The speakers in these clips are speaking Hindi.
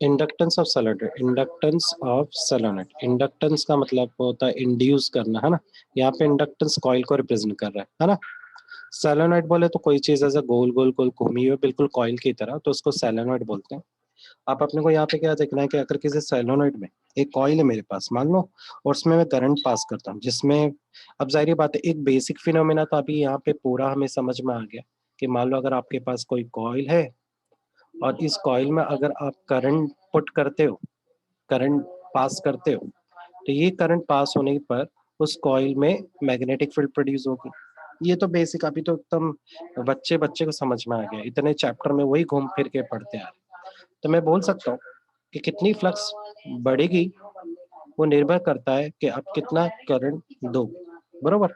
Inductance of solenoid, inductance of solenoid, inductance का मतलब होता है इंड्यूस करना, है ना। यहाँ पे इंडक्टेंस कॉइल को रिप्रेजेंट कर रहा है ना। सोलेनोइड बोले तो कोई चीज ऐसा गोल गोल गोल घूमी हुई बिल्कुल कॉइल की तरह, तो उसको सोलेनोइड बोलते हैं। अब अपने को यहाँ पे क्या देखना है कि अगर किसी सोलेनोइड में एक कॉइल है मेरे पास मान लो, और उसमें मैं करंट पास करता हूँ जिसमें, अब जाहिर बात है एक बेसिक फिनोमेना तो अभी यहाँ पे पूरा हमें समझ में आ गया कि मान लो अगर आपके पास कोई कॉइल है और इस कॉइल में अगर आप करंट पुट करते हो, करंट पास करते हो, तो ये करंट पास होने पर उस कॉइल में मैग्नेटिक फील्ड प्रोड्यूस होगी। ये तो बेसिक अभी तो एकदम बच्चे बच्चे को समझ में आ गया, इतने चैप्टर में वही घूम फिर के पढ़ते आ रहे। तो मैं बोल सकता हूँ कि कितनी फ्लक्स बढ़ेगी वो निर्भर करता है कि आप कितना करंट दो, बरोबर।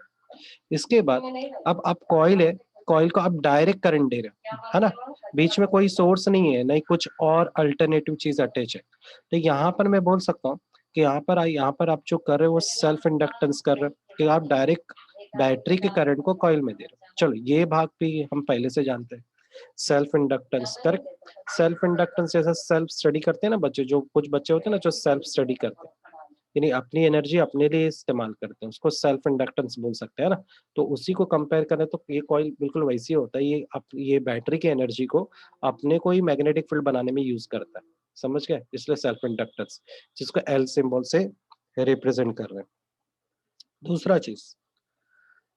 इसके बाद अब आप कॉइल है, कॉइल को आप डायरेक्ट करंट दे रहे हो, है ना, बीच में कोई सोर्स नहीं है, नहीं कुछ और अल्टरनेटिव चीज अटैच है। तो यहाँ पर मैं बोल सकता हूँ कि यहाँ पर आप जो कर रहे हो वो सेल्फ इंडक्टेंस कर रहे हो, कि आप डायरेक्ट बैटरी के करंट को कॉइल में दे रहे हो। चलो ये भाग भी हम पहले से जानते हैं, self inductance correct. Self inductance जैसा सेल्फ स्टडी करते हैं ना बच्चे, जो कुछ बच्चे होते हैं ना जो सेल्फ स्टडी करते हैं, यानी अपनी एनर्जी अपने लिए इस्तेमाल करते हैं, उसको सेल्फ इंडक्टेंस बोल सकते हैं ना। तो उसी को कंपेयर करें तो ये कॉइल बिल्कुल वैसे ही होता है, ये बैटरी की एनर्जी को अपने को ही मैग्नेटिक फील्ड बनाने में यूज करता है, समझ गए, इसलिए सेल्फ इंडक्टेंस, जिसको एल सिंबल से रिप्रेजेंट कर रहे हैं। दूसरा चीज,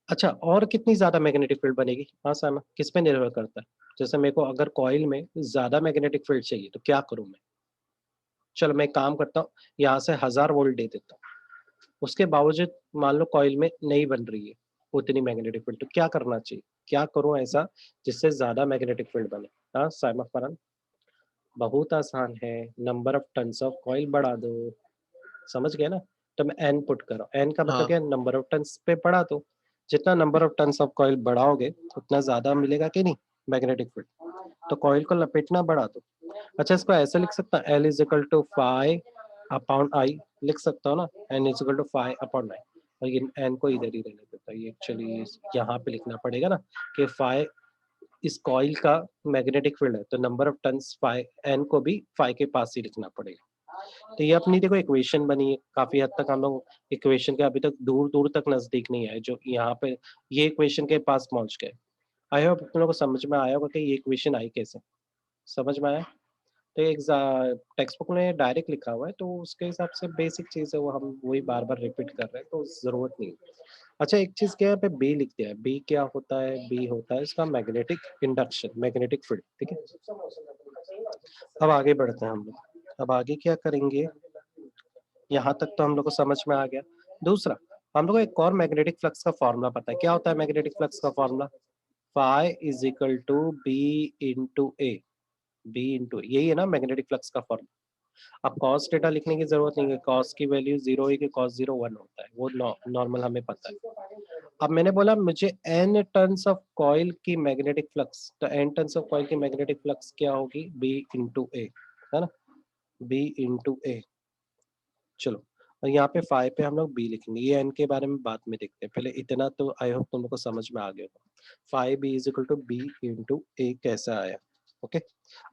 अच्छा और कितनी ज्यादा मैग्नेटिक फील्ड बनेगी, हाँ सामा, किस पे निर्भर करता है। जैसे मेरे को अगर कॉइल में ज्यादा मैग्नेटिक फील्ड चाहिए तो क्या करूं मैं। चलो मैं एक काम करता हूँ, यहाँ से 1000 वोल्ट दे देता हूँ, उसके बावजूद मान लो कॉइल में नहीं बन रही है उतनी मैग्नेटिक फील्ड, तो क्या करना चाहिए, क्या करूं ऐसा जिससे ज्यादा मैग्नेटिक फील्ड बने। हाँ साइमा फरहान, बहुत आसान है, number of turns of coil बढ़ा दो, समझ गए ना। तो मैं एन पुट कर रहा हूँ, एन का मतलब हाँ क्या, नंबर ऑफ टन्स पे बढ़ा दो, जितना number of turns of coil बढ़ाओगे उतना ज्यादा मिलेगा कि नहीं मैग्नेटिक फील्ड, तो कॉइल को लपेटना बढ़ा दो। अच्छा इसको ऐसे लिख सकता L is equal to five upon I, लिख सकता हूँ ना, N is equal to five upon I, और ये एन को इधर ही रहने देता है, ये एक्चुअली यहाँ पे लिखना पड़ेगा ना कि फाइव इस कॉइल का मैग्नेटिक फील्ड है, तो number of turns five, N को भी फाइव के पास ही लिखना पड़ेगा। तो ये अपनी देखो इक्वेशन बनी है, काफी हद तक हम लोग इक्वेशन के अभी तक दूर दूर तक नजदीक नहीं आए, जो यहाँ पे ये इक्वेशन के पास पहुंच गए। आई होप तुम लोग को समझ में आया होगा कि ये इक्वेशन आई कैसे, समझ में आया। तो एक टेक्स्ट बुक में डायरेक्ट लिखा हुआ है, तो उसके हिसाब से बेसिक चीज है वो, हम वही बार बार रिपीट कर रहे हैं तो जरूरत नहीं है। अच्छा एक चीज क्या है, पे बी लिख दिया है, बी क्या होता है, बी होता है इसका मैग्नेटिक इंडक्शन, मैग्नेटिक फील्ड, ठीक है। अब आगे बढ़ते हैं हम लोग, अब आगे क्या करेंगे, यहाँ तक तो हम लोग को समझ में आ गया। दूसरा, हम लोग को एक और मैग्नेटिक फ्लक्स का फॉर्मूला पता है, क्या होता है मैग्नेटिक फ्लक्स का formula, phi is equal to B into A, B into यही है ना मैग्नेटिक फ्लक्स का फॉर्मूला। अब कॉस डेटा लिखने की जरूरत नहीं है, कॉस की वैल्यू 0 है कि कॉस 0 1 होता है, वो नॉर्मल हमें पता है। अब मैंने बोला मुझे एन टर्न्स ऑफ कॉइल की मैग्नेटिक फ्लक्स, तो एन टर्न्स ऑफ कॉइल की मैग्नेटिक फ्लक्स क्या होगी, बी इंटू ए, है ना, बी इंटू ए। चलो, और यहाँ पे फाइव पे हम लोग बी लिखेंगे, ये एन के बारे में बाद में देखते हैं, पहले इतना तो आई होप तुम लोग को समझ में आ गया होगा, five B is equal to B into A कैसा आया। ओके,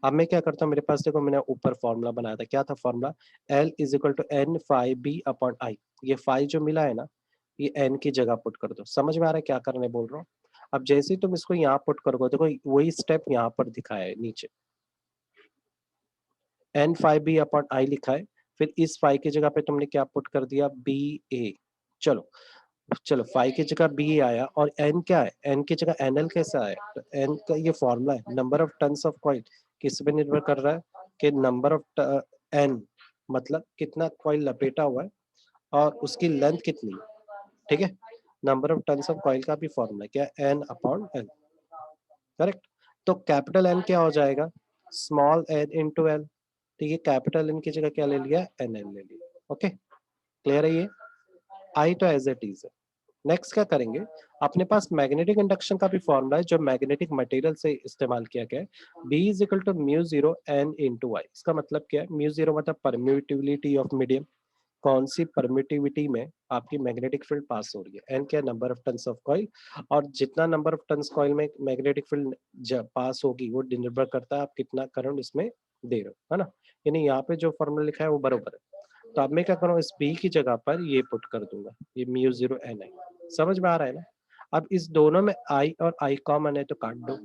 अब मैं क्या करता हूँ, मेरे पास देखो मैंने ऊपर फॉर्मूला बनाया था, क्या था formula, L is equal to N five B upon I, ये फाइव जो मिला है ना, ये एन की जगह पुट कर दो, समझ में आ रहा है क्या करने बोल रहा हूँ। अब जैसे ही तुम इसको यहाँ पुट करोगे, देखो वही स्टेप यहाँ पर दिखाया है नीचे, N five B upon I लिखा है, फिर इस फाइव की जगह पे तुमने क्या पुट कर दिया, बी ए। चलो, चलो फाइव की जगह बी आया, और एन क्या है, एन की जगह एन एल कैसा आया, तो एन का ये फॉर्मूला है, number of turns of coil किस पे निर्भर कर रहा है, कि नंबर ऑफ एन मतलब कितना कॉइल लपेटा हुआ है और उसकी लेंथ कितनी है, ठीक है। Number of turns of coil का भी फॉर्मूला क्या, एन अपॉन एल, करेक्ट। तो कैपिटल एन क्या हो जाएगा, स्मॉल एन इंटू एल, तो ये कैपिटल एन की जगह क्या ले लिया, एन एल ले लिया। ओके, क्लियर है ये, आई तो एज इट इज है। नेक्स्ट क्या करेंगे, अपने पास मैग्नेटिक इंडक्शन का भी फॉर्मूला है जो मैग्नेटिक मटेरियल से इस्तेमाल किया गया है, B is equal to mu zero N into Y. इसका मतलब क्या है, म्यू जीरो मतलब परम्यूटिविटी ऑफ मीडियम, कौन सी परमिटिविटी में आपकी मैग्नेटिक फील्ड पास हो रही है, एन क्या number of turns of coil, और जितना नंबर ऑफ टन्स कॉइल में मैग्नेटिक फील्ड पास होगी वो निर्भर करता है आप कितना करंट इसमें दे रहे हो, है ना? यानी यहाँ पे जो फॉर्मूला लिखा है वो बरोबर है। तो अब मैं क्या करूँ, इस बी की जगह पर ये पुट कर दूंगा, ये म्यू 0 एन आई। समझ में आ रहा है ना? अब इस दोनों में आई और आई कॉमन है तो काट दो,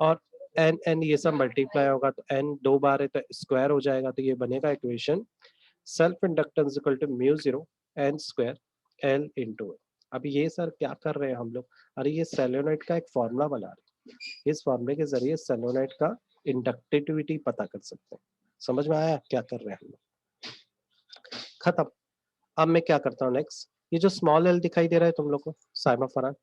और एन एन ये सब मल्टीप्लाई होगा तो एन 2 बार है तो स्क्वायर हो जाएगा, तो ये बनेगा equation self inductance equal to mu 0 N square L into. अब ये सर क्या कर रहे हैं हम लोग, अरे ये सोलेनोइड का एक फॉर्मूला बना रहे हैं, इस फॉर्मूले के जरिए सोलेनोइड का इंडक्टिविटी पता कर सकते हैं। समझ में आया क्या कर रहे हैं हम लोग? खत्म। अब मैं क्या करता हूँ नेक्स्ट, ये जो स्मॉल एल दिखाई दे रहा है तुम लोग को साइमा फरहान,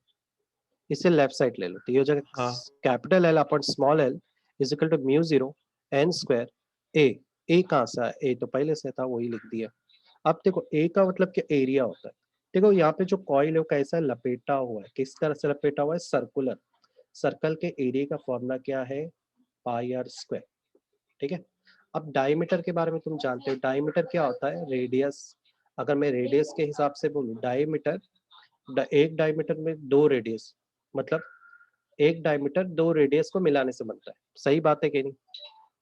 इसे लेफ्ट साइड ले लो, तो ये हो जाएगा हाँ capital L upon small L is equal to mu 0 N square A. A कहाँ से आया, ए तो पहले से था वही लिख दिया। अब देखो ए का मतलब क्या, एरिया होता है। देखो यहाँ पे जो कॉइल है वो कैसा है, लपेटा हुआ है, किस तरह से लपेटा हुआ है, सर्कुलर। सर्कल के एरिया का फॉर्मूला क्या है, पाई आर स्क्वायर। ठीक है। अब डायमीटर के बारे में तुम जानते हो, डायमीटर क्या होता है, रेडियस। अगर मैं रेडियस के हिसाब से बोलूँ डायमीटर, एक डायमीटर में दो रेडियस, मतलब एक डायमीटर दो रेडियस को मिलाने से बनता है। सही बात है कि नहीं?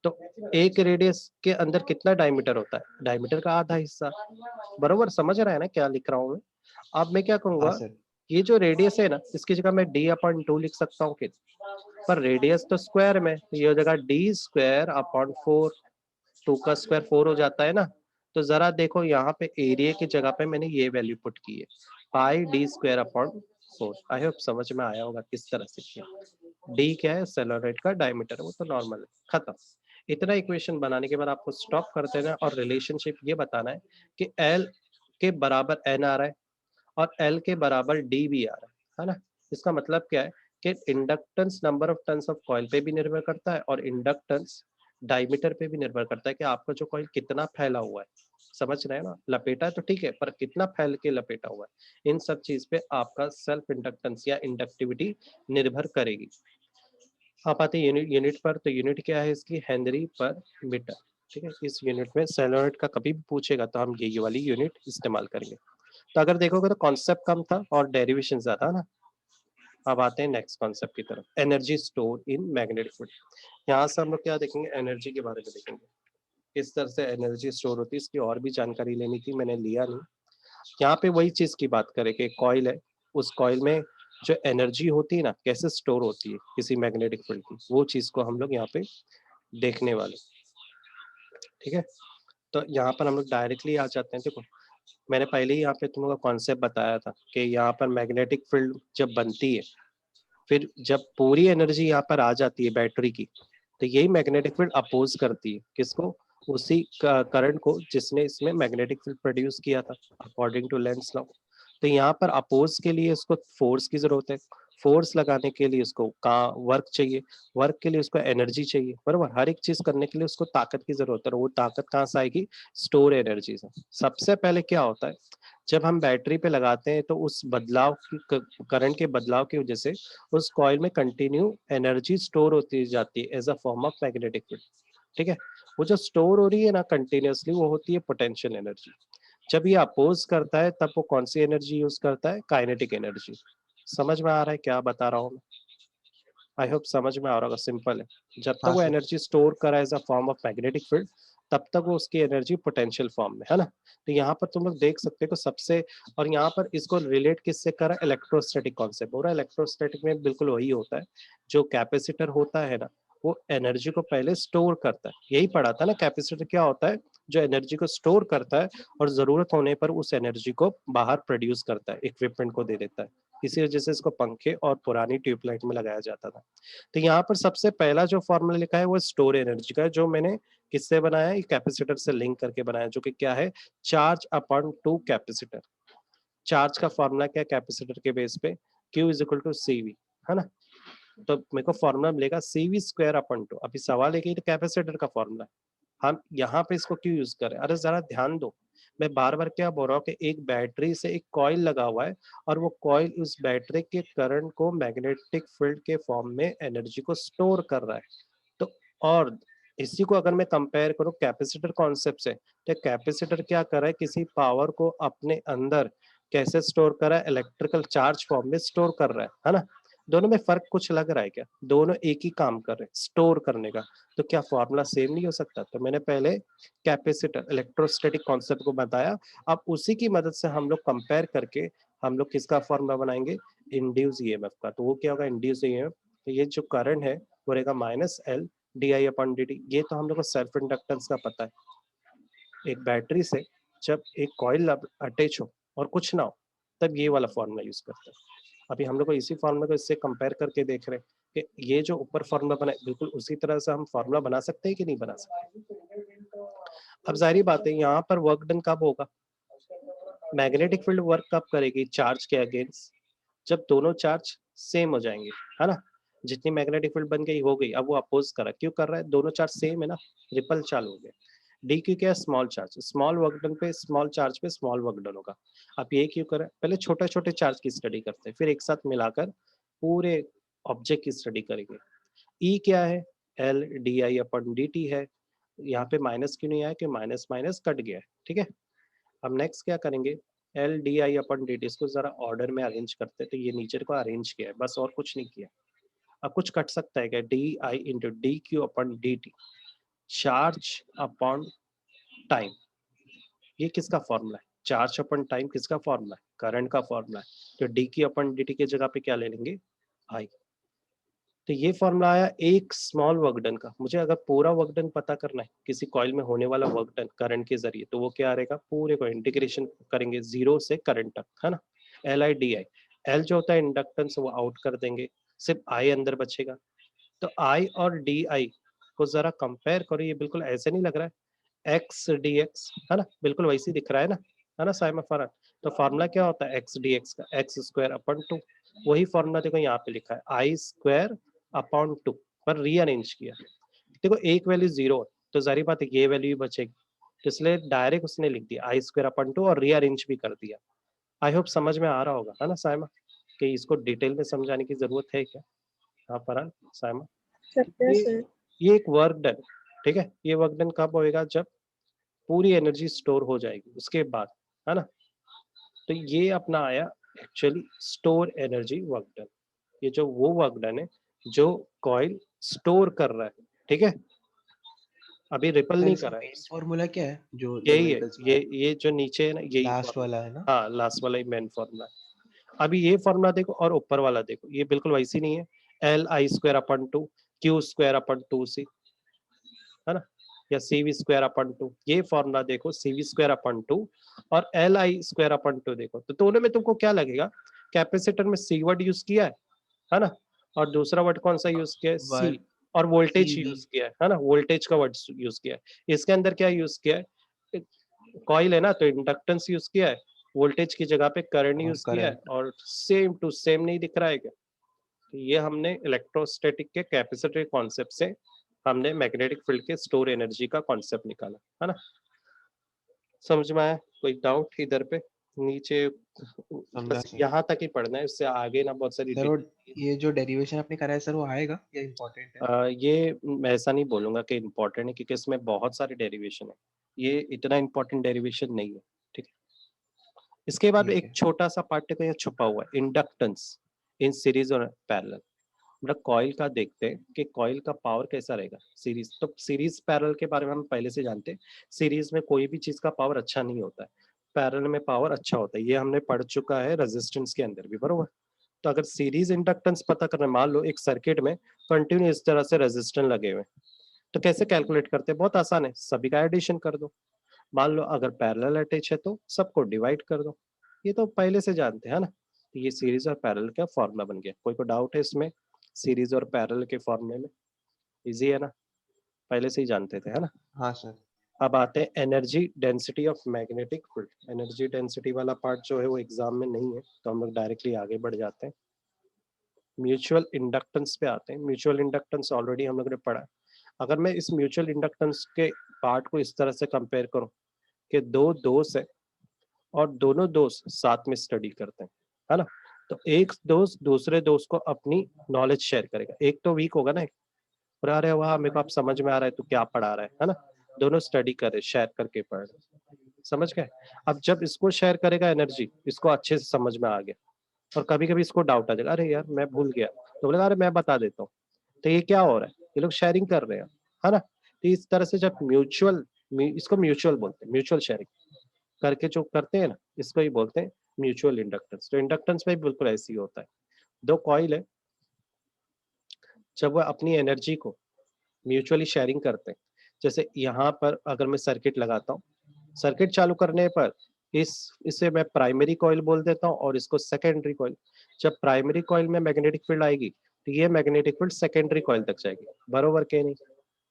तो एक रेडियस के अंदर कितना डायमीटर होता है, डायमीटर का आधा हिस्सा। बरोबर समझ रहा है ना क्या लिख रहा हूँ मैं? अब मैं क्या हाँ करूंगा, सर। ये जो रेडियस है ना इसकी जगह मैं डी अपॉन टू लिख सकता हूँ, पर रेडियस तो स्क्वायर में, तो ये हो जाएगा डी स्क्वायर अपॉन 4। 2 का स्क्वायर 4 हो जाता है ना। तो जरा देखो यहाँ पे एरिया की जगह पे मैंने ये वैल्यू पुट की है, pi D square upon 4। I hope समझ में आया होगा किस तरह से किया। डी क्या है, सोलेनोइड का डायमीटर है, वो तो नॉर्मल है। खत्म। इतना इक्वेशन बनाने के बाद आपको स्टॉप कर देना और रिलेशनशिप ये बताना है कि एल के बराबर एन आ रहा है और एल के बराबर डी भी आ रहा है ना? इसका मतलब क्या है कि inductance number of turns of coil पे भी निर्भर करता है और इंडक्टेंस डायमीटर पे भी निर्भर करता है कि आपका जो कॉइल कितना फैला हुआ है। समझ रहे हैं ना? लपेटा है तो ठीक है, पर कितना फैल के लपेटा हुआ है, इन सब चीज पे आपका सेल्फ इंडक्टेंस या इंडक्टिविटी निर्भर करेगी। आप आते हैं यूनिट यूनिट पर, तो यूनिट क्या है इसकी, हेनरी पर मीटर। ठीक है, इस यूनिट में सोलेनोइड का कभी भी पूछेगा तो हम ये वाली यूनिट इस्तेमाल करेंगे। तो अगर देखोगे तो कॉन्सेप्ट कम था और डेरिवेशन ज्यादा ना। अब आते हैं नेक्स्ट कॉन्सेप्ट की तरफ, energy store in magnetic field. यहाँ से हम लोग क्या देखेंगे, एनर्जी के बारे में देखेंगे, किस तरह से एनर्जी स्टोर होती है, इसकी और भी जानकारी लेनी थी, मैंने लिया नहीं। यहाँ पे वही चीज की बात करें कि कॉइल है, उस कॉइल में जो एनर्जी होती है ना कैसे स्टोर होती है किसी मैग्नेटिक फील्ड की, वो चीज को हम लोग यहाँ पे देखने वाले। ठीक है, तो यहाँ पर हम लोग डायरेक्टली आ जाते हैं। देखो मैंने पहले ही यहाँ पे तुम लोग का कॉन्सेप्ट बताया था कि यहाँ पर मैग्नेटिक फील्ड जब बनती है, फिर जब पूरी एनर्जी यहाँ पर आ जाती है बैटरी की, तो यही मैग्नेटिक फील्ड अपोज करती है किसको, उसी करंट को जिसने इसमें मैग्नेटिक फील्ड प्रोड्यूस किया था अकॉर्डिंग टू लेंस लॉ। तो यहाँ पर अपोज के लिए इसको फोर्स की जरूरत है, फोर्स लगाने के लिए इसको का वर्क चाहिए, वर्क के लिए उसको एनर्जी चाहिए, बराबर। हर एक चीज करने के लिए उसको ताकत की जरूरत है, और वो ताकत कहाँ से आएगी, स्टोर एनर्जी से। सबसे पहले क्या होता है, जब हम बैटरी पे लगाते हैं तो उस बदलाव की, करंट के बदलाव की वजह से उस कॉइल में कंटिन्यू एनर्जी स्टोर होती जाती है as a form of magnetic field. ठीक है, वो जो स्टोर हो रही है ना कंटिन्यूअसली, वो होती है पोटेंशियल एनर्जी। जब ये अपोज करता है तब वो कौन सी एनर्जी यूज करता है, काइनेटिक एनर्जी। समझ में आ रहा है क्या बता रहा हूँ मैं? आई होप समझ में आ रहा होगा, सिंपल है। जब तक हाँ वो सर। एनर्जी स्टोर करा as a form of magnetic field, तब तक वो उसकी एनर्जी पोटेंशियल फॉर्म में है ना। तो यहाँ पर तुम लोग देख सकते हो सबसे, और यहाँ पर इसको रिलेट किससे करा, इलेक्ट्रोस्टैटिक कॉन्सेप्ट हो रहा है। इलेक्ट्रोस्टैटिक में बिल्कुल वही होता है, जो कैपेसिटर होता है ना वो एनर्जी को पहले स्टोर करता है। यही पढ़ा था ना, कैपेसिटर क्या होता है, जो एनर्जी को स्टोर करता है और जरूरत होने पर उस एनर्जी को बाहर प्रोड्यूस करता है, इक्विपमेंट को दे देता है। इसी वजह से इसको पंखे और पुरानी ट्यूबलाइट में लगाया जाता था। तो यहाँ पर सबसे पहला जो फॉर्मूला लिखा है वो स्टोर एनर्जी का है, जो मैंने किससे बनाया है, कैपेसिटर से लिंक करके बनाया, जो कि क्या है, charge upon two capacitor. Charge का फॉर्मूला क्या है कैपेसिटर के बेस पे, Q is equal to CV, है ना। तो मेरे को फॉर्मूला मिलेगा CV स्क्वायर अपॉन टू। अभी सवाल है कि कैपेसिटर का फॉर्मूला, हम यहाँ पे इसको क्यों यूज करें, अरे जरा ध्यान दो। मैं बार बार क्या बोल रहा हूँ कि एक बैटरी से एक कॉइल लगा हुआ है, और वो कॉइल उस बैटरी के करंट को मैग्नेटिक फील्ड के फॉर्म में एनर्जी को स्टोर कर रहा है। तो और इसी को अगर मैं कंपेयर करूँ कैपेसिटर कॉन्सेप्ट से, तो कैपेसिटर क्या कर रहा है, किसी पावर को अपने अंदर कैसे स्टोर कर रहा है, इलेक्ट्रिकल चार्ज फॉर्म में स्टोर कर रहा है ना। दोनों में फर्क कुछ लग रहा है क्या? दोनों एक ही काम कर रहे हैं, स्टोर करने का। तो क्या फॉर्मूला सेम नहीं हो सकता? तो मैंने पहले कैपेसिटर इलेक्ट्रोस्टैटिक कॉन्सेप्ट को बताया, अब उसी की मदद से हम लोग कंपेयर करके हम लोग किसका फॉर्मूला बनाएंगे? इंड्यूस ईएमएफ का। तो वो क्या होगा? इंड्यूस ईएमएफ, तो ये जो करंट है वो रहेगा minus L D I upon D T. ये तो हम लोग को सेल्फ इंडक्टेंस का पता है। एक बैटरी से जब एक कॉइल अटैच हो और कुछ ना हो, तब ये वाला फॉर्मूला यूज करते हैं। अभी हम लोग को इसी फॉर्मूला को इससे कंपेयर करके देख रहे हैं कि ये जो ऊपर फॉर्मूला बना है बिल्कुल उसी तरह से हम फॉर्मूला बना सकते हैं कि नहीं बना सकते। अब जाहिर बात है यहाँ पर वर्क डन कब होगा? मैग्नेटिक फील्ड वर्क कब करेगी चार्ज के अगेंस्ट? जब दोनों चार्ज सेम हो जाएंगे, है ना? जितनी मैग्नेटिक फील्ड बन गई हो गई, अब वो अपोज कर रहा है, क्यों कर रहा है? दोनों चार्ज सेम है ना, रिपल चालू हो गया। डी क्यू क्या? Small charge, small work done पे स्मॉल चार्ज पे स्मॉल वर्क डन होगा। अब ये क्यों कर रहा है? पहले छोटे छोटे चार्ज की स्टडी करते हैं, फिर एक साथ मिलाकर पूरे ऑब्जेक्ट की स्टडी करेंगे। ई क्या है? L D I upon D T है। यहाँ पे माइनस क्यों नहीं आया? कि माइनस माइनस कट गया है, ठीक है। अब नेक्स्ट क्या करेंगे? L D I upon D T, इसको जरा ऑर्डर में अरेंज करते हैं। तो ये नीचे को अरेंज किया है बस, और कुछ नहीं किया। अब कुछ कट सकता है क्या? D I into D Q upon D T, charge upon time. ये किसका फॉर्मूला है? चार्ज अपन टाइम किसका फॉर्मूला है? करंट का फॉर्मूला है। तो डी क्यू अपन डी टी की जगह पे क्या ले लेंगे? आई। तो ये फॉर्मूला आया एक स्मॉल वर्क डन का। मुझे अगर पूरा वर्क डन पता करना है किसी कॉइल में होने वाला वर्क डन करंट के जरिए, तो वो क्या रहेगा? पूरे को इंटीग्रेशन करेंगे जीरो से करंट तक, है ना। L I D I, L जो होता है इंडक्टेंस वो आउट कर देंगे, सिर्फ आई अंदर बचेगा। तो आई और डी आई को जरा कंपेयर करो, ये बिल्कुल ऐसे नहीं लग रहा है? एक्स डी एक्स, है ना, बिल्कुल वैसे दिख रहा है ना साइमा फरन। तो फॉर्मूला क्या होता है एक्स डी एक्स का? X square upon two. वही फॉर्मूला देखो यहाँ पे लिखा है, आई स्क्वायर अपॉन टू, पर रीअरेंज किया। देखो एक वैल्यू जीरो, तो जारी बात है ये वैल्यू भी बचेगी, तो इसलिए डायरेक्ट उसने लिख दिया आई स्क्वायर अपॉन टू और रीअरेंज भी कर दिया। आई होप समझ में आ रहा होगा, है ना साइमा? कि इसको डिटेल में समझाने की जरूरत है क्या? हाँ फरहान, साइमा। ये सर। ये एक वर्क डन, ठीक है। ये वर्क डन कब होएगा? जब पूरी एनर्जी स्टोर हो जाएगी उसके बाद, है ना। तो ये अपना आया actually store energy work done. ये जो वो वर्क डन है जो कॉइल स्टोर कर रहा है, ठीक है, अभी रिपल सर नहीं इसका कर रहा है। मेन फॉर्मूला क्या है जो यही है, न्यूमेरिकल्स में आता ये जो नीचे है ना, है? यही लास्ट फॉर्मूला। वाला है ना? हाँ, लास्ट वाला ही मेन फॉर्मूला है। अभी ये फॉर्मूला देखो और ऊपर वाला देखो, ये बिल्कुल वैसी नहीं है। L I square upon two Q square upon two C, है ना, या C V square upon two. ये फॉर्मूला देखो, C V square upon two और L I square upon two देखो, तो दोनों में तुमको क्या लगेगा? कैपेसिटर में सी वर्ड यूज किया है ना, और दूसरा वर्ड कौन सा यूज किया है? सी। वर्ड और वोल्टेज सीवी। यूज किया है ना, वोल्टेज का वर्ड यूज किया है। इसके अंदर क्या यूज किया है? कॉइल है ना, तो इंडक्टेंस यूज किया है, वोल्टेज की जगह पे करंट और यूज किया है, करंट। और सेम टू सेम नहीं दिख रहा है क्या? तो ये हमने इलेक्ट्रोस्टैटिक के कैपेसिटर कॉन्सेप्ट से हमने मैग्नेटिक फील्ड के स्टोर एनर्जी का कॉन्सेप्ट निकाला, है ना। समझ में आया? कोई डाउट इधर पे? नीचे समझा बस सर। यहाँ तक ही पढ़ना है, इससे आगे ना बहुत सारी सर वो ये जो डेरिवेशन आपने करा है सर वो आएगा या इम्पोर्टेंट है? ये मैं ऐसा नहीं बोलूंगा कि इम्पोर्टेंट है, क्योंकि इसमें बहुत सारे डेरिवेशन है, ये इतना इम्पोर्टेंट डेरिवेशन नहीं है, ठीक है। इसके बाद ठीक एक है। छोटा सा पार्ट को यहाँ छुपा हुआ है, इंडक्टेंस इन सीरीज और पैरेलल। मतलब कॉइल का देखते हैं कि कॉइल का पावर कैसा रहेगा सीरीज, तो सीरीज पैरेलल के बारे में हम पहले से जानते हैं। सीरीज में कोई भी चीज का पावर अच्छा नहीं होता है, पैरेलल में पावर अच्छा होता है, ये हमने पढ़ चुका है रेजिस्टेंस के अंदर भी, बरोबर। तो अगर सीरीज इंडक्टेंस पता करना है, मान लो एक सर्किट में कंटिन्यू इस तरह से रेजिस्टेंस लगे हुए, तो कैसे कैलकुलेट करते हैं? बहुत आसान है, सभी का एडिशन कर दो। मान लो अगर पैरेलल अटैच है तो सबको डिवाइड कर दो, ये तो पहले से जानते हैं, है ना। तो ये सीरीज और पैरेलल का फॉर्मूला बन गया। कोई को डाउट है इसमें? सीरीज और पैरेलल के फॉर्मूले में इजी है ना, पहले से ही जानते थे, है ना। हाँ सर। अब आते हैं energy density of magnetic field. Energy density वाला पार्ट जो है वो एग्जाम में नहीं है, तो हम लोग डायरेक्टली आगे बढ़ जाते हैं। म्यूचुअल इंडक्टेंस पे आते हैं। म्यूचुअल इंडक्टेंस ऑलरेडी हम लोग ने पढ़ा है। अगर मैं इस म्यूचुअल इंडक्टेंस के पार्ट को इस तरह से कंपेयर करूं कि दो दोस्त है और दोनों दोस्त साथ में स्टडी करते हैं, है ना, तो एक दोस्त दूसरे दोस्त को अपनी नॉलेज शेयर करेगा। एक तो वीक होगा ना, और अरे वाह मेरे को आप समझ में आ रहा है, तू क्या पढ़ा रहा है ना। दोनों स्टडी कर रहे, शेयर करके पढ़ रहे, समझ गए। अब जब इसको शेयर करेगा एनर्जी, इसको अच्छे से समझ में आ गया, और कभी कभी इसको डाउट आ जाएगा, अरे यार मैं भूल गया, तो बोलेगा अरे मैं बता देता हूँ। तो ये क्या हो रहा है, ये लोग शेयरिंग कर रहे हैं, है ना। तो इस तरह से जब म्यूचुअल, इसको म्यूचुअल बोलते हैं, म्यूचुअल शेयरिंग करके जो करते हैं ना, इसको ही बोलते हैं म्यूचुअल इंडक्टेंस। तो इंडक्टेंस में भी बिल्कुल ऐसे ही होता है, दो कॉइल है, जब वह अपनी एनर्जी को म्यूचुअली शेयरिंग करते हैं। जैसे यहाँ पर अगर मैं सर्किट लगाता हूँ, सर्किट चालू करने पर इसे मैं प्राइमरी कॉइल बोल देता हूँ और इसको सेकेंडरी कॉइल। जब प्राइमरी कॉइल में मैग्नेटिक फील्ड आएगी तो ये मैग्नेटिक फील्ड सेकेंडरी कॉइल तक जाएगी, बरोबर के नहीं।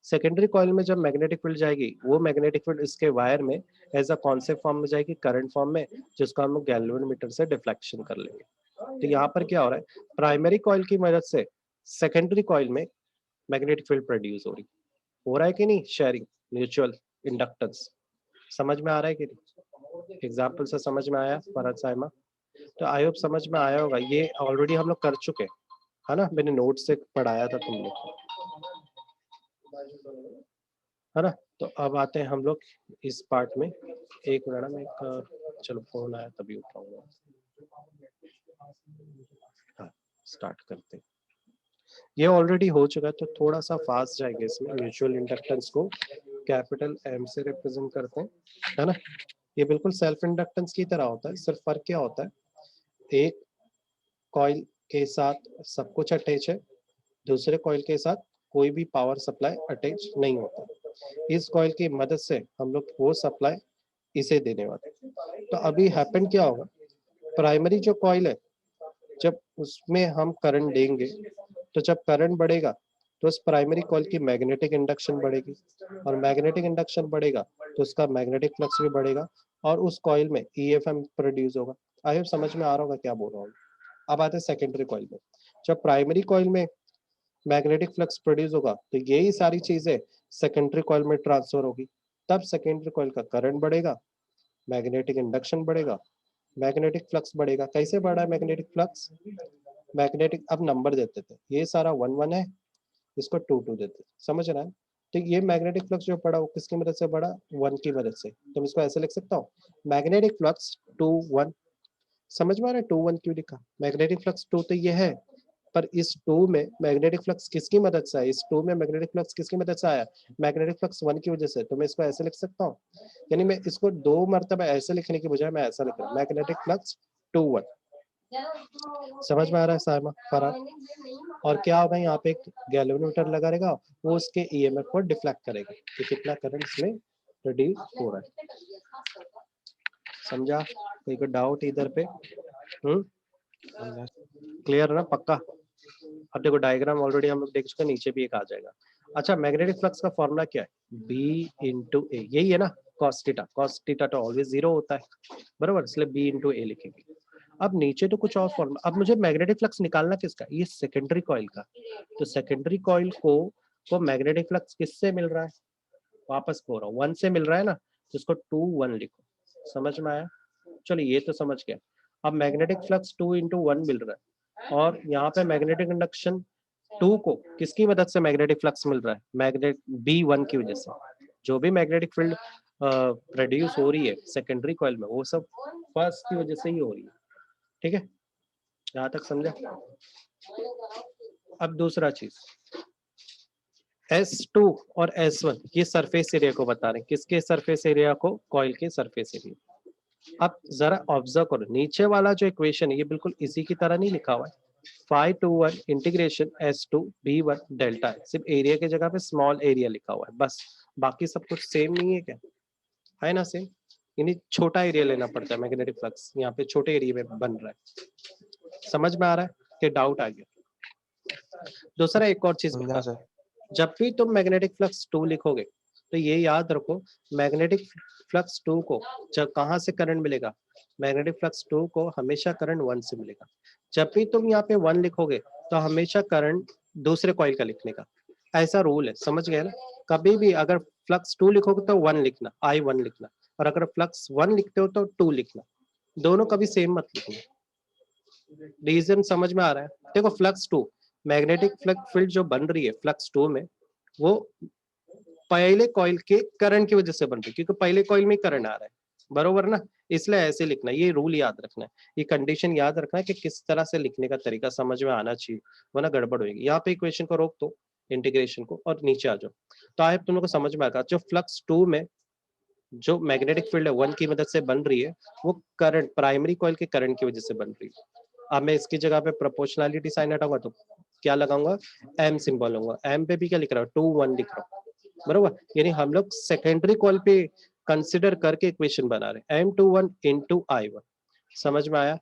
सेकेंडरी कॉइल में जब मैग्नेटिक फील्ड जाएगी, वो मैग्नेटिक फील्ड इसके वायर में एज अ कॉन्सेप्ट फॉर्म में जाएगी, करंट फॉर्म में, जिसको हम गैल्वेनोमीटर से डिफ्लेक्शन कर लेंगे। तो यहाँ पर क्या हो रहा है, प्राइमरी कॉइल की मदद से सेकेंडरी कॉइल में मैग्नेटिक फील्ड प्रोड्यूस हो रहा है कि नहीं, शेयरिंग, म्यूचुअल इंडक्टेंस। समझ में आ रहा है कि नहीं, एग्जाम्पल से समझ में आया फरहत साइमा? तो आई होप समझ में आया होगा, ये ऑलरेडी हम लोग कर चुके हैं, है ना, मैंने नोट से पढ़ाया था तुम लोग को, है ना। तो अब आते हैं हम लोग इस पार्ट में। एक मिनट में चलो फोन आया तभी उठाऊंगा। हाँ, स्टार्ट करते हैं। ये ऑलरेडी हो चुका है तो थोड़ा सा फास्ट जाएंगे इसमें। म्यूचुअल इंडक्टेंस को कैपिटल एम से रिप्रेजेंट करते हैं, है ना। ये बिल्कुल सेल्फ इंडक्टेंस की तरह होता है, सिर्फ फर्क क्या होता है, एक कॉइल के साथ सब कुछ अटैच है, दूसरे कॉइल के साथ कोई भी पावर सप्लाई अटैच नहीं होता। इस कॉइल की मदद से हम लोग वो सप्लाई इसे देने वाले। तो अभी हैपन क्या होगा, प्राइमरी जो कॉइल है, जब उसमें हम करंट देंगे तो जब करंट बढ़ेगा तो उस प्राइमरी कॉइल की मैग्नेटिक इंडक्शन बढ़ेगी, और मैग्नेटिक इंडक्शन बढ़ेगा तो उसका मैग्नेटिक फ्लक्स भी बढ़ेगा, और उस कॉइल में ईएफएम प्रोड्यूस होगा। आई होप समझ में आ रहा होगा क्या बोल रहा हूँ। अब आते हैं सेकेंडरी कॉइल में। जब प्राइमरी कॉइल में मैग्नेटिक फ्लक्स प्रोड्यूस होगा तो यही सारी चीजें सेकेंडरी कॉइल में ट्रांसफर होगी, तब सेकेंडरी कॉइल का करंट बढ़ेगा, मैग्नेटिक इंडक्शन बढ़ेगा, मैग्नेटिक फ्लक्स बढ़ेगा। कैसे बढ़ा है मैग्नेटिक फ्लक्स, मैग्नेटिक, अब नंबर देते थे, ये सारा 1 1 है, इसको 2 2 देते, समझ रहा है। तो ये मैग्नेटिक फ्लक्स जो पड़ा वो किसकी मदद से बढ़ा, 1 की मदद से। तो मैं इसको ऐसे लिख सकता हूँ, मैग्नेटिक फ्लक्स 2 1। समझ में आ रहा है 2 1 क्यों लिखा, मैग्नेटिक फ्लक्स 2 तो ये है, पर इस 2 में मैग्नेटिक फ्लक्स किसकी मदद से आया, इस 2 में मैग्नेटिक फ्लक्स किसकी मदद से आया, मैग्नेटिक फ्लक्स 1 की वजह से। तो मैं इसको ऐसे लिख सकता हूँ, यानी मैं इसको 2 मरतबा ऐसे लिखने की बजाय मैं ऐसा लिख रहा हूँ, मैग्नेटिक फ्लक्स 2 1। समझ में आ रहा है साइमा, फरहत? और क्या होगा, यहाँ पे एक गैल्वेनोमीटर लगा रहेगा, वो उसके ईएमएफ को डिफ्लेक्ट करेगा कि कितना करंट इसमें प्रोड्यूस हो रहा है। समझा, कोई को डाउट इधर पे? क्लियर ना, पक्का? अब देखो डायग्राम ऑलरेडी हम लोग देख चुके हैं, नीचे भी एक आ जाएगा। अच्छा, मैग्नेटिक फ्लक्स का फॉर्मूला क्या है, बी इंटू ए, यही है ना, कॉस थीटा। कॉस थीटा तो ऑलवेज 0 होता है, बराबर, इसलिए बी इंटू ए लिखेंगे। अब नीचे तो कुछ और फॉर्मूला, अब मुझे मैग्नेटिक फ्लक्स निकालना किसका, ये सेकेंडरी कॉइल का। तो सेकेंडरी कॉइल को मैग्नेटिक फ्लक्स किससे मिल रहा है, वापस बोल रहा हूँ 1 से मिल रहा है ना, तो इसको 2 1 लिखो। समझ में आया, चलो ये तो समझ गया। अब मैग्नेटिक फ्लक्स 2 इंटू 1 मिल रहा है, और यहाँ पे मैग्नेटिक इंडक्शन 2 को किसकी मदद से मैग्नेटिक फ्लक्स मिल रहा है, मैग्नेट B1 की वजह से। जो भी मैग्नेटिक फील्ड प्रोड्यूस हो रही है सेकेंडरी कॉइल में, वो सब फर्स्ट की वजह से ही हो रही है, ठीक है, यहाँ तक समझा। अब दूसरा चीज, S2 और S1 ये सरफेस एरिया को बता रहे हैं, किसके सरफेस एरिया को, कॉइल के सरफेस एरिया। अब जरा ऑब्जर्व करो, नीचे वाला जो इक्वेशन है ये बिल्कुल इसी की तरह नहीं लिखा हुआ है, 5 to 1 integration S2 B1 delta है, सिर्फ एरिया की जगह पे स्मॉल एरिया लिखा हुआ है बस, बाकी सब कुछ सेम नहीं है क्या, है ना सेम, यानी छोटा एरिया लेना पड़ता है मैग्नेटिक फ्लक्स, यहाँ पे छोटे एरिया में बन रहा है। समझ में आ रहा है कि डाउट आ गया? दूसरा एक और चीज बता, जब भी तुम मैग्नेटिक फ्लक्स 2 लिखोगे तो ये याद रखो, मैग्नेटिक फ्लक्स 2 को जब कहाँ से करंट मिलेगा, मैग्नेटिक फ्लक्स 2 को हमेशा करंट 1 से मिलेगा। जब भी तुम यहाँ पे 1 लिखोगे तो हमेशा करंट दूसरे कॉइल का लिखने का, ऐसा रूल है, समझ गए ना। कभी भी अगर फ्लक्स 2 लिखोगे तो 1 लिखना, I1 लिखना, और अगर फ्लक्स 1 लिखते हो तो 2 लिखना, दोनों कभी सेम मत लिखना। रीजन समझ में आ रहा है? देखो फ्लक्स 2, मैग्नेटिक फ्लक्स फील्ड जो बन रही है फ्लक्स 2 में, वो पहले कॉइल के करंट की वजह से बन रही है, क्योंकि पहले कॉइल में करंट आ रहा है, बरोबर ना, इसलिए ऐसे लिखना है, ये रूल याद रखना है, ये कंडीशन याद रखना है कि किस तरह से लिखने का तरीका समझ में आना चाहिए, वरना गड़बड़ होगी। यहाँ पे इक्वेशन को रोक दो, इंटीग्रेशन को, और नीचे आ जाओ। तो आई होप तुम लोग को समझ में आएगा। जो फ्लक्स 2 में जो मैग्नेटिक फील्ड है 1 की मदद से बन रही है, वो करंट, प्राइमरी कॉइल के करंट की वजह से बन रही है। अब मैं इसकी जगह पे प्रोपोर्शनलिटी साइन हटाऊंगा तो क्या लगाऊंगा, एम सिंबल लूंगा। एम पे भी क्या लिख रहा हूँ, 2 1 लिख रहा हूँ, बरोबर। यानी हम लोग सेकेंडरी कॉइल पे कंसिडर करके इक्वेशन बना रहे हैं, M21 इंटू I1। समझ में आया?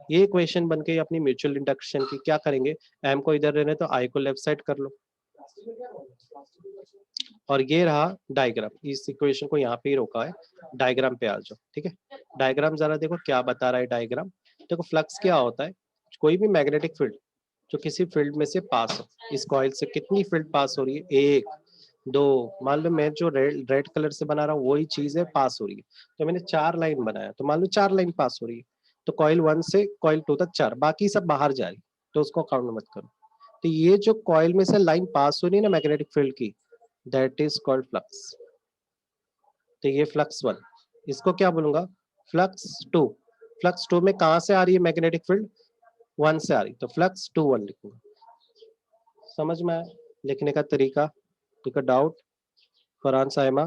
ये इक्वेशन बन के अपनी म्यूचुअल इंडक्शन की क्या करेंगे, एम को इधर रहने तो आई को लेफ्ट साइड कर लो, और ये रहा डायग्राम। इस इक्वेशन को यहाँ पे ही रोका है, डायग्राम पे आ जाओ, ठीक है। डायग्राम जरा देखो क्या बता रहा है डायग्राम। देखो फ्लक्स क्या होता है, कोई भी मैग्नेटिक फील्ड जो किसी फील्ड में से पास हो, इस कॉइल से कितनी फील्ड पास हो रही है, एक, दो, मान लो मैं जो रेड रेड कलर से बना रहा हूँ वही चीज है पास हो रही है, तो मैंने 4 लाइन बनाया, तो मान लो 4 लाइन पास हो रही है, तो कॉइल 1 से कॉइल 2 तक 4, बाकी सब बाहर जा रही, तो उसको काउंट मत करो। तो ये जो कॉइल में से लाइन पास हो रही है ना मैग्नेटिक फील्ड की, दैट इज कॉल्ड फ्लक्स। तो ये फ्लक्स 1, इसको क्या बोलूंगा, फ्लक्स 2। फ्लक्स 2 में कहां से आ रही है मैग्नेटिक फील्ड, 1 से आ रही, तो फ्लक्स 2 1 लिखूंगा। समझ में आया लिखने का तरीका? ठीक है, डाउट? फरहान साइमा,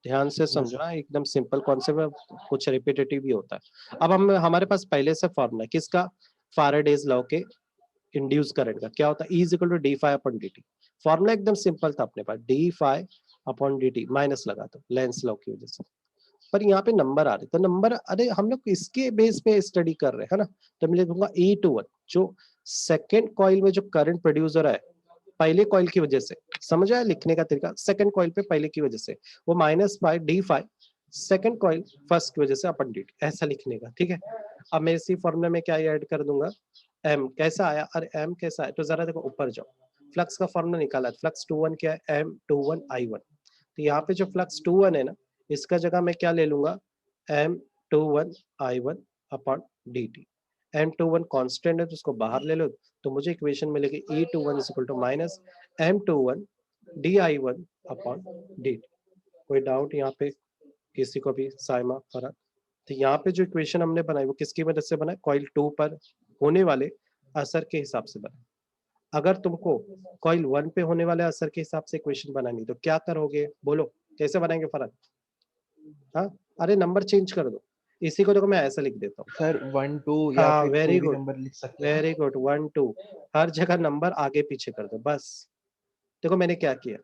ध्यान से यस समझो ना, एकदम सिंपल कॉन्सेप्ट है, कुछ रिपीटेटिव भी होता है। अब हम हमारे पास पहले से फॉर्मूला किसका, फैराडेज लॉ के इंड्यूस करंट का क्या होता है, E is equal to D phi upon D T. Formula एकदम सिंपल था अपने पास, D phi upon D T, minus लगा दो लेंस लॉ की वजह से। पर यहाँ पे नंबर आ रहे, तो नंबर, अरे हम लोग इसके बेस पे स्टडी कर रहे हैं, है ना। तो मैं लिखूंगा E21, जो सेकेंड कॉइल में जो करंट प्रोड्यूस हो रहा है पहले कॉइल की वजह से, समझ आया लिखने का तरीका, सेकंड कॉइल पे पहले की वजह से, वो minus five D five second coil first की वजह से अपन डी, ऐसा लिखने का, ठीक है। अब मैं इसी फॉर्मूले में क्या ऐड कर दूंगा, एम कैसा आया, अरे एम कैसा है, तो जरा देखो ऊपर जाओ, फ्लक्स का फॉर्मूला निकाला, फ्लक्स 21 क्या है, M21I1। तो यहाँ पे जो फ्लक्स 21 है ना, इसका जगह मैं क्या ले लूंगा, M21I1 upon D T. M21 constant है तो उसको बाहर ले लो, तो मुझे इक्वेशन मिलेगी E21 is equal to minus M21 DI1 upon D T. कोई डाउट यहाँ पे किसी को भी, साइमा, फरक? तो यहाँ पे जो इक्वेशन हमने बनाई वो किसकी मदद से बनाई, कॉइल 2 पर होने वाले असर के हिसाब से बनाई। अगर तुमको कॉइल 1 पे होने वाले असर के हिसाब से इक्वेशन बनानी तो क्या करोगे, बोलो कैसे बनाएंगे फरक? हाँ, अरे नंबर चेंज कर दो, इसी को देखो मैं ऐसा लिख देता हूँ। सर 1 2 या हाँ, फिर वेरी कोई भी गुड, नंबर लिख सकते हैं ना? वेरी गुड, 1 2, हर जगह नंबर आगे पीछे कर दो बस। देखो मैंने क्या किया,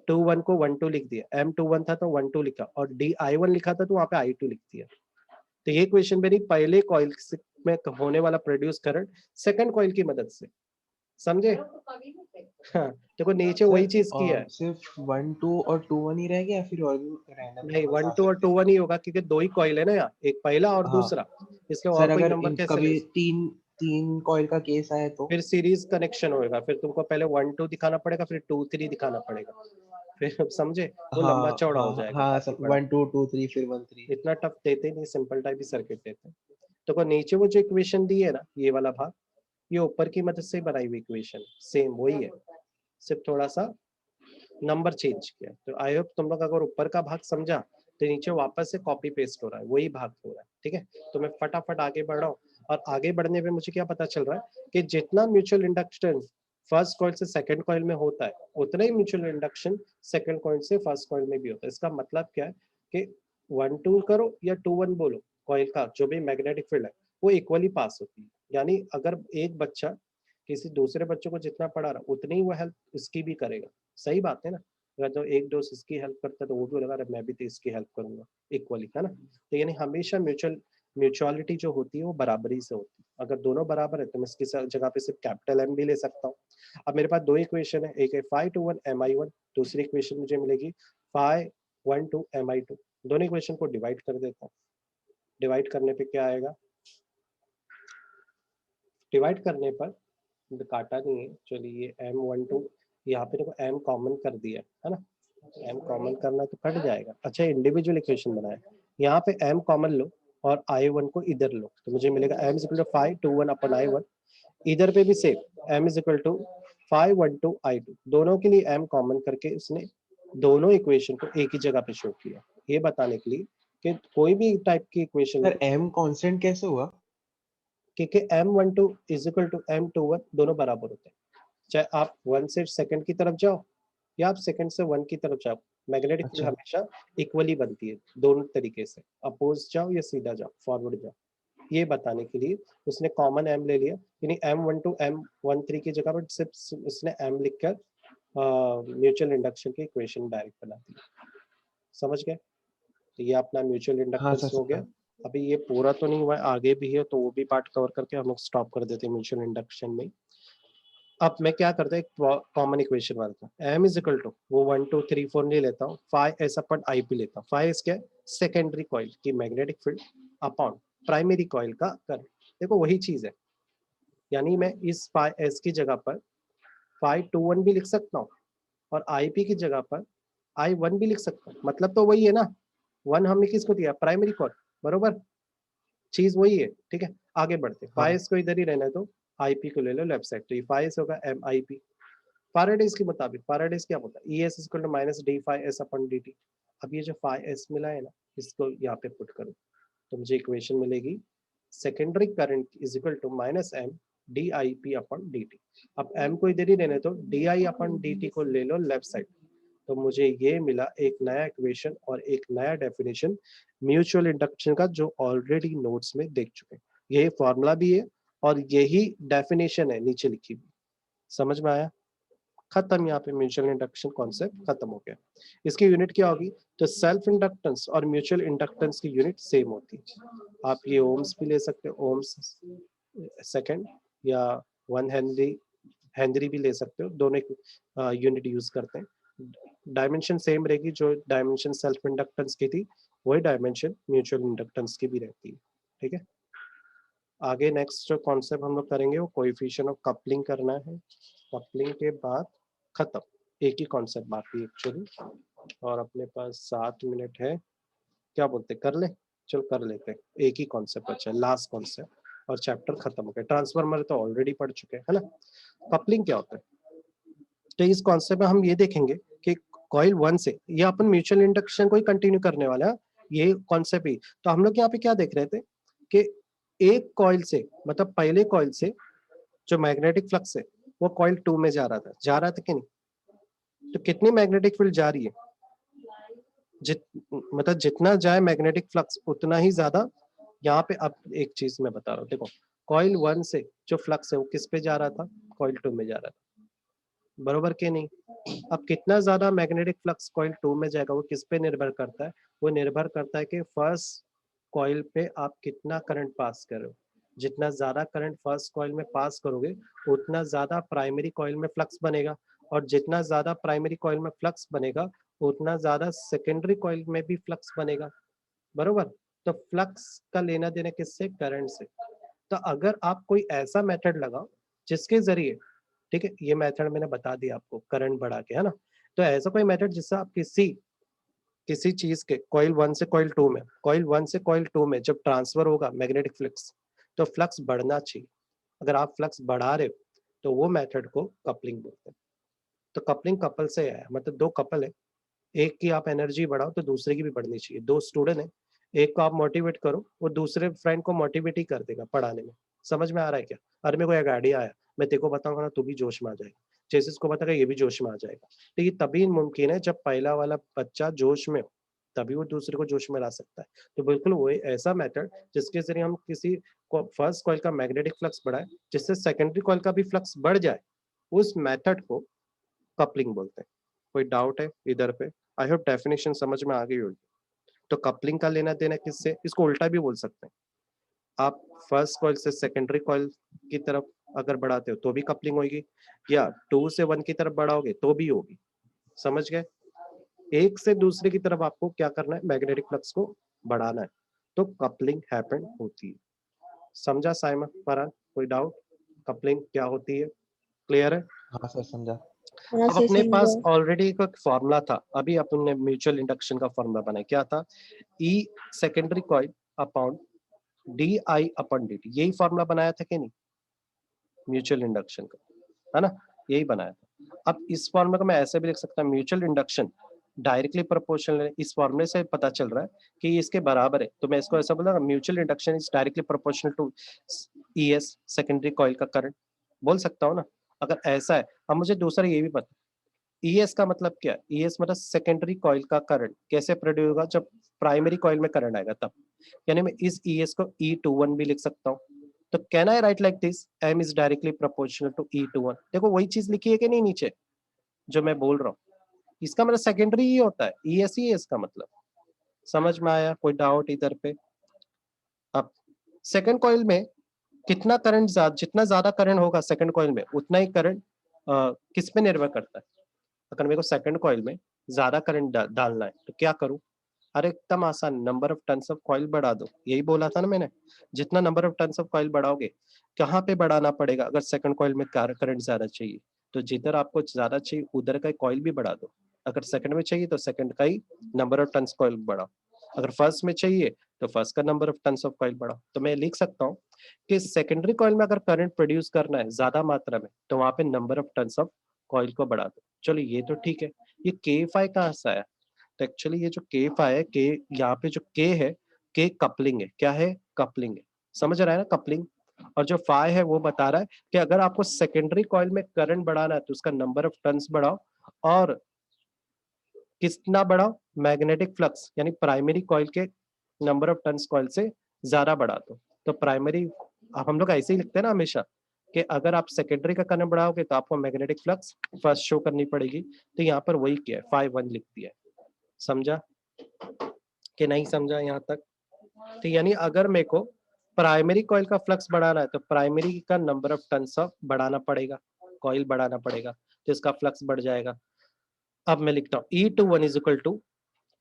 2 1 को 1 2 लिख दिया, M21 था तो 1 2 लिखा, और DI1 लिखा था तो वहां पे I2 लिख दिया। तो ये क्वेश्चन मेरी पहले कॉइल में होने वाला प्रोड्यूस करंट सेकंड कॉइल की मदद से, समझे? हाँ, देखो नीचे सर वही चीज की है। सिर्फ 1 2 और 2 1 ही रह गया, फिर और भी रैंडम नहीं, नंबर्स 1 आ 2 और सकते 2 हैं? 1 ही होगा क्योंकि दो ही कॉइल है ना यहाँ, एक पहला और हाँ दूसरा, इसलिए और सर, कोई अगर नंबर इन कैसे ले, कभी तीन तीन कॉइल का केस आए तो? फिर सीरीज कनेक्शन होएगा, फिर तुमको पहले 1 2 दिखाना पड़ेगा, फिर 2 3 दिखाना पड़ेगा, फिर समझे, वो लंबा हाँ चौड़ा हाँ हो जाएगा हाँ काफी सर, बड़ा। 1 2 2 3 फिर 1 3। इतना टफ देते नहीं, सिंपल टाइप ही सर्किट देते हैं। तो को नीचे वो जो इक्वेशन दी है ना, ये वाला भाग, ये ऊपर की मदद से बनाई हुई इक्वेशन सेम वही है, सिर्फ थोड़ा सा नंबर चेंज किया। तो आई होप तुम लोग अगर ऊपर का भाग समझा तो नीचे वापस से कॉपी पेस्ट हो रहा है, वही भाग हो रहा है, ठीक है। तो मैं फटाफट आगे बढ़ रहा हूँ, और आगे बढ़ने पे मुझे क्या पता चल रहा है कि जितना म्यूचुअल इंडक्टेंस फर्स्ट कॉइल से सेकंड कॉइल में होता है, उतना ही म्यूचुअल इंडक्शन सेकंड कॉइल से फर्स्ट कॉइल में भी होता है। इसका मतलब क्या है कि 1 2 करो या 2 1 बोलो, कॉइल का जो भी मैग्नेटिक फील्ड है वो इक्वली पास होती है। यानी अगर एक बच्चा किसी दूसरे बच्चों को जितना पढ़ा रहा उतनी ही वो हेल्प इसकी भी करेगा, सही बात है ना। अगर तो एक दोस्त इसकी हेल्प करता है तो वो भी लगा रहा मैं भी तो इसकी हेल्प करूंगा, इक्वली, है ना। तो यानी हमेशा म्यूचुअलिटी जो होती है वो बराबरी से होती है। अगर दोनों बराबर है तो मैं इसकी जगह पे सिर्फ कैपिटल एम भी ले सकता हूँ। अब मेरे पास दो इक्वेशन है, एक है φ21 mi1, दूसरी इक्वेशन मुझे मिलेगी φ12 mi2। दोनों इक्वेशन को डिवाइड कर देता हूँ, डिवाइड करने पे क्या आएगा, डिवाइड करने पर काटा नहीं है, चलिए ये M12, यहाँ पे देखो M कॉमन कर दिया है ना, M कॉमन करना तो कट जाएगा। अच्छा, इंडिविजुअल इक्वेशन बनाया, यहाँ पे M कॉमन लो और I1 को इधर लो, तो मुझे मिलेगा M is equal to 5 2 1 upon I1। इधर पे भी same M is equal to 5 1 2 I2, दोनों के लिए M कॉमन करके इसने दोनों इक्वेशन को एक ही जगह पे शो किया, ये बताने के लिए कि कोई भी टाइप की इक्वेशन सर m कांस्टेंट कैसे हुआ? क्योंकि m12 is equal to m21 दोनों बराबर होते हैं, चाहे आप 1 से सेकंड की तरफ जाओ या आप सेकंड से 1 की तरफ जाओ, मैग्नेटिक फील्ड अच्छा हमेशा इक्वली बनती है दोनों तरीके से, अपोज जाओ या सीधा जाओ, फॉरवर्ड जाओ। ये बताने के लिए उसने कॉमन m ले लिया, यानी m12 m13 की जगह पर सिर्फ उसने m लिखकर म्यूचुअल इंडक्शन की इक्वेशन डायरेक्ट बना दी। समझ गए? तो ये अपना म्यूचुअल हाँ सर इंडक्टेंस हो गया। समझा। अभी ये पूरा तो नहीं हुआ, आगे भी है, तो वो भी पार्ट कवर करके हम लोग स्टॉप कर देते हैं म्यूचुअल इंडक्शन में। अब मैं क्या करता हूँ, एक कॉमन इक्वेशन बनाता हूँ, m इज इक्वल टू वो 1 2 3 4 नहीं लेता हूँ, five S upon I P लेता हूँ। फाइव क्या है? सेकेंडरी कॉइल की magnetic field upon primary coil का करंट। देखो वही चीज है, यानी मैं इस फाइव एस की जगह पर 521 भी लिख सकता हूँ और आई पी की जगह पर I1 भी लिख सकता हूँ, मतलब तो वही है ना। वन हमने किसको दिया? प्राइमरी कॉइल, बरोबर, चीज वही है। ठीक है, आगे बढ़ते, हाँ फाइव को इधर ही रहना, तो आईपी को ले लो लेफ्ट साइड, तो ये फाइव होगा एम आई पी। फैराडेज के मुताबिक फैराडेज क्या होता है? E S equal to minus D five S upon D T. अब ये जो फाइव एस मिला है ना, इसको यहाँ पे पुट करो तो मुझे इक्वेशन मिलेगी, secondary current is equal to minus M D I P upon D T. अब एम को इधर ही रहने, तो D I upon D T को ले लो लेफ्ट साइड, तो मुझे ये मिला एक नया इक्वेशन और एक नया डेफिनेशन म्यूचुअल इंडक्शन का, जो ऑलरेडी नोट्स में देख चुके हैं। यही फॉर्मूला भी है और यही डेफिनेशन है नीचे लिखी हुई। समझ में आया? खत्म, यहाँ पे म्यूचुअल इंडक्शन कॉन्सेप्ट खत्म हो गया। इसकी यूनिट क्या होगी? तो सेल्फ इंडक्टेंस और म्यूचुअल इंडक्टेंस की यूनिट सेम होती है। आप ये ओम्स भी ले सकते हो, ओम्स सेकंड, या 1 हेनरी हेनरी भी ले सकते हो, दोनों यूनिट यूज करते हैं। डायमेंशन सेम रहेगी, जो डायमेंशन सेल्फ इंडक्टेंस की थी वही डायमेंशन म्यूचुअल इंडक्टेंस की भी रहती है। ठीक है, आगे नेक्स्ट जो कॉन्सेप्ट हम लोग करेंगे वो कोएफिशिएंट ऑफ कपलिंग करना है। कपलिंग के बाद खत्म, एक ही कॉन्सेप्ट बाकी एक्चुअली, और अपने पास 7 मिनट है, क्या बोलते कर ले? चल कर लेते हैं, एक ही कॉन्सेप्ट बचा है, लास्ट कॉन्सेप्ट, और चैप्टर खत्म हो गया। ट्रांसफार्मर तो ऑलरेडी पढ़ चुके हैं, है ना। कपलिंग क्या होता है? तो इस कॉन्सेप्ट में हम ये देखेंगे कि कॉइल 1 से, ये अपन म्यूचुअल इंडक्शन को ही कंटिन्यू करने वाला है, ये कॉन्सेप्ट ही। तो हम लोग यहाँ पे क्या देख रहे थे कि एक कॉइल से, मतलब पहले कॉइल से जो मैग्नेटिक फ्लक्स है वो कॉइल 2 में जा रहा था कि नहीं? तो कितनी मैग्नेटिक फील्ड जा रही है? मतलब जितना जाए मैग्नेटिक फ्लक्स उतना ही ज्यादा यहाँ पे। अब एक चीज मैं बता रहा हूँ, देखो कॉइल 1 से जो फ्लक्स है वो किस पे जा रहा था? कॉइल 2 में जा रहा था, बरोबर के नहीं? अब कितना ज्यादा मैग्नेटिक फ्लक्स कॉइल 2 में जाएगा, वो किस पे निर्भर करता है? वो निर्भर करता है कि फर्स्ट कॉइल पे आप कितना करंट पास कर रहे हो। जितना ज्यादा करंट फर्स्ट कॉइल में पास करोगे उतना ज्यादा प्राइमरी कॉइल में फ्लक्स बनेगा, और जितना ज्यादा प्राइमरी कॉइल में फ्लक्स बनेगा उतना ज्यादा सेकेंडरी कॉइल में भी फ्लक्स बनेगा, बरोबर। तो फ्लक्स का लेना देना किससे? करंट से। तो अगर आप कोई ऐसा मेथड लगाओ जिसके जरिए, ठीक है, ये मेथड मैंने बता दिया आपको करंट बढ़ा के, है ना। तो ऐसा कोई मेथड जिससे आप किसी किसी चीज के कॉइल 1 से कॉइल 2 में, कॉइल 1 से कॉइल 2 में जब ट्रांसफर होगा मैग्नेटिक फ्लक्स, तो फ्लक्स बढ़ना चाहिए। अगर आप फ्लक्स बढ़ा रहे हो तो वो मेथड को कपलिंग बोलते हैं। तो कपलिंग कपल से आया, मतलब दो कपल है, एक की आप एनर्जी बढ़ाओ तो दूसरे की भी बढ़नी चाहिए। दो स्टूडेंट है, एक को आप मोटिवेट करो, वो दूसरे फ्रेंड को मोटिवेट ही कर देगा पढ़ाने में। समझ में आ रहा है क्या? अरे मेरे को एक आइडिया आया, मैं तेरे को बताऊंगा ना, तू भी जोश में आ जाएगा, जैसे इसको बताएगा ये भी जोश में आ जाएगा। तो ये तभी मुमकिन है जब पहला वाला बच्चा जोश में हो, तभी वो दूसरे को जोश में ला सकता है। तो बिल्कुल वही ऐसा मेथड जिसके जरिए हम किसी को फर्स्ट कॉइल का मैग्नेटिक फ्लक्स बढ़ाए जिससे सेकेंडरी कॉइल का भी फ्लक्स बढ़ जाए, उस मेथड को कपलिंग बोलते हैं। कोई डाउट है इधर पे? आई होप डेफिनेशन समझ में आ गई होगी। तो कपलिंग का लेना देना किससे? इसको उल्टा भी बोल सकते हैं, आप फर्स्ट कॉइल से सेकेंडरी कॉइल की तरफ अगर बढ़ाते हो तो भी कपलिंग होगी, या 2 से 1 की तरफ बढ़ाओगे तो भी होगी। समझ गए? एक से दूसरे की तरफ आपको क्या करना है? मैग्नेटिक फ्लक्स को बढ़ाना है, तो कपलिंग हैपन होती है। समझा साइमन, फरहान? कोई डाउट? कपलिंग क्या होती है? क्लियर है? हाँ सर समझा। हाँ अब सर अपने पास समझा। ऑलरेडी एक फॉर्मूला था, अभी अपन ने म्यूचुअल इंडक्शन का फॉर्मूला बनाया, क्या था? E secondary coil upon D I upon D T, यही फॉर्मूला बनाया था कि नहीं म्यूचुअल इंडक्शन का, है ना? यही बनाया था। अब इस फॉर्मूला को मैं ऐसे भी लिख सकता हूँ, म्यूचुअल इंडक्शन डायरेक्टली प्रोपोर्शनल है, इस फॉर्मूले से पता चल रहा है कि ये इसके बराबर है, तो मैं इसको ऐसा बोला, mutual induction is directly proportional to ES secondary coil का करंट, बोल सकता हूँ ना अगर ऐसा है। अब मुझे दूसरा ये भी पता, ES का मतलब क्या है, ES मतलब सेकेंडरी कॉइल का करंट कैसे प्रोड्यूस होगा, जब प्राइमरी कॉइल में करंट आएगा तब, यानी मैं इस ES को E21 भी लिख सकता हूँ। तो can I write like this, M is directly proportional to E21, देखो वही चीज लिखी है कि नहीं नीचे जो मैं बोल रहा हूँ, इसका मतलब सेकेंडरी ही होता है, ES ही है इसका मतलब। समझ में आया, कोई डाउट इधर पे? अब सेकंड कॉइल में कितना करंट, जितना ज्यादा करंट होगा सेकंड कॉइल में उतना ही करंट किस पे निर्भर करता है। अगर मेरे को सेकंड कॉइल में ज्यादा करंट डालना है तो क्या करूं, अरे एकदम आसान, number of turns of coil बढ़ा दो, यही बोला था ना मैंने। जितना number of turns of coil बढ़ाओगे, कहाँ पे बढ़ाना पड़ेगा, अगर सेकंड कॉइल में करंट ज्यादा चाहिए तो जिधर आपको ज्यादा चाहिए उधर का कॉइल भी बढ़ा दो, अगर सेकंड में चाहिए तो सेकंड का ही नंबर ऑफ टर्न्स कॉइल बढ़ाओ, अगर फर्स्ट में चाहिए तो फर्स्ट का number of turns of coil बढ़ाओ। तो मैं लिख सकता हूँ कि सेकेंडरी कॉइल में अगर करंट प्रोड्यूस करना है ज्यादा मात्रा में तो वहां पे number of turns of coil को बढ़ा दो। चलो ये तो ठीक है, ये K कहाँ से आया, तो एक्चुअली ये जो K है, के यहाँ पे जो K है, K कपलिंग है, क्या है, कपलिंग है, समझ रहा है ना, कपलिंग। और जो फाई है वो बता रहा है कि अगर आपको सेकेंडरी कॉइल में करंट बढ़ाना है तो उसका नंबर ऑफ टर्न्स बढ़ाओ, और कितना बढ़ाओ, मैग्नेटिक फ्लक्स यानी प्राइमरी कॉइल के नंबर ऑफ टर्न्स कॉइल से ज्यादा बढ़ा दो। तो प्राइमरी, अब हम लोग ऐसे ही लिखते हैं ना हमेशा कि अगर आप सेकेंडरी का करंट बढ़ाओगे तो आपको मैग्नेटिक फ्लक्स फर्स्ट शो करनी पड़ेगी, तो यहाँ पर वही किया है, 5-1 लिख दिया है। समझा कि नहीं समझा यहाँ तक? तो यानी अगर मेरे को प्राइमरी कॉइल का फ्लक्स बढ़ाना है तो प्राइमरी का नंबर ऑफ टर्न्स ऑफ बढ़ाना पड़ेगा, कॉइल बढ़ाना पड़ेगा, तो इसका फ्लक्स बढ़ जाएगा। अब मैं लिखता हूँ E21 इज इक्वल टू,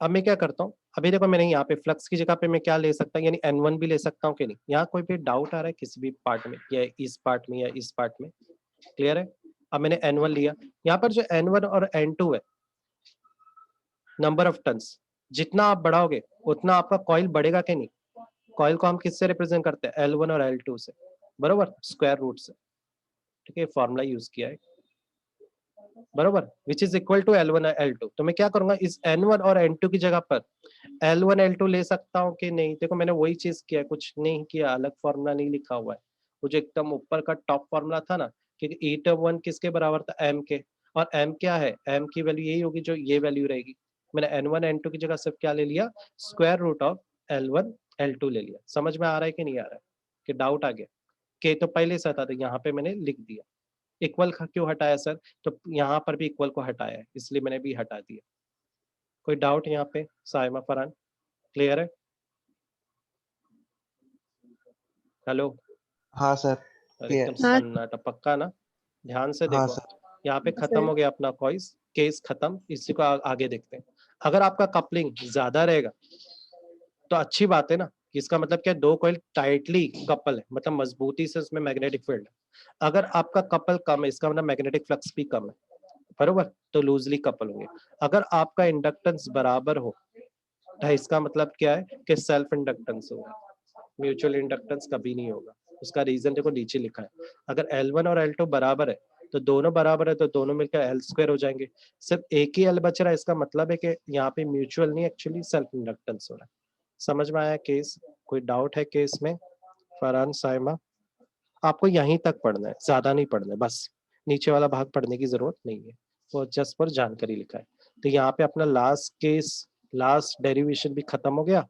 अब मैं क्या करता हूँ, अभी देखो मैंने यहाँ पे फ्लक्स की जगह पे मैं क्या ले सकता हूँ, यानी N1 भी ले सकता हूँ कि नहीं, यहाँ कोई भी डाउट आ रहा है किसी भी पार्ट में, या इस पार्ट में या इस पार्ट में, क्लियर है? अब मैंने N1 लिया, यहाँ पर जो N1 और N2 है, नंबर ऑफ टर्न्स, जितना आप बढ़ाओगे उतना आपका कॉइल बढ़ेगा कि नहीं। कॉइल को हम किससे रिप्रेजेंट करते हैं, L1 और L2 से, बरोबर, स्क्वायर रूट से, ठीक है, फॉर्मूला यूज किया है, बरोबर, which is equal to L1 और L2। तो मैं क्या करूंगा, इस N1 और N2 की जगह पर L1 L2 ले सकता हूँ कि नहीं, देखो मैंने वही चीज किया, कुछ नहीं किया, अलग फॉर्मूला नहीं लिखा हुआ है, वो जो एकदम ऊपर का टॉप फॉर्मूला था ना, क्योंकि E1 किसके बराबर था, M के, और M क्या है, M की वैल्यू यही होगी जो ये वैल्यू रहेगी। मैंने N1 N2 की जगह सिर्फ क्या ले लिया, square root of L1 L2 ले लिया। समझ में आ रहा है कि नहीं आ रहा है, कि डाउट आ गया? के तो पहले से था, तो यहाँ पे मैंने लिख दिया। इक्वल क्यों हटाया सर, तो यहाँ पर भी इक्वल को हटाया है, इसलिए मैंने भी हटा दिया। कोई डाउट यहाँ पे, साइमा फरहान, क्लियर है? हेलो, हाँ सर, अरे एकदम क्लियर। हाँ सन्नाटा, पक्का ना? ध्यान से हाँ देखो, सर। यहाँ पे खत्म सर हो गया अपना कॉइस केस खत्म, इसी को आगे देखते हैं। अगर आपका कपलिंग ज्यादा रहेगा तो अच्छी बात है ना, कि इसका मतलब क्या, दो कॉइल टाइटली कपल है, मतलब मजबूती से उसमें मैग्नेटिक फील्ड है। अगर आपका कपल कम है, इसका मतलब मैग्नेटिक फ्लक्स भी कम है, बरोबर, तो लूजली कपल होंगे। अगर आपका इंडक्टेंस बराबर हो तो इसका मतलब क्या है कि सेल्फ इंडक्टेंस होगा, म्यूचुअल इंडक्टेंस कभी नहीं होगा। उसका रीजन देखो नीचे लिखा है, अगर L1 और L2 बराबर है तो दोनों बराबर है, तो दोनों मिलकर L स्क्वायर हो जाएंगे, सिर्फ एक ही L बच रहा है, इसका मतलब है कि यहाँ पे म्यूचुअल नहीं, एक्चुअली सेल्फ इंडक्टेंस हो रहा है। समझ में आया केस? कोई डाउट है केस में? फरहान, साइमा, आपको यहीं तक पढ़ना है, ज्यादा नहीं पढ़ना है, बस नीचे वाला भाग पढ़ने की जरूरत नहीं है, वो जस्ट पर जानकारी लिखा है। तो यहाँ पे अपना लास्ट केस, लास्ट डेरिवेशन भी खत्म हो गया,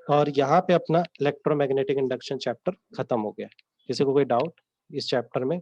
और यहाँ पे अपना इलेक्ट्रोमैग्नेटिक इंडक्शन चैप्टर खत्म हो गया। किसी को कोई डाउट इस चैप्टर में?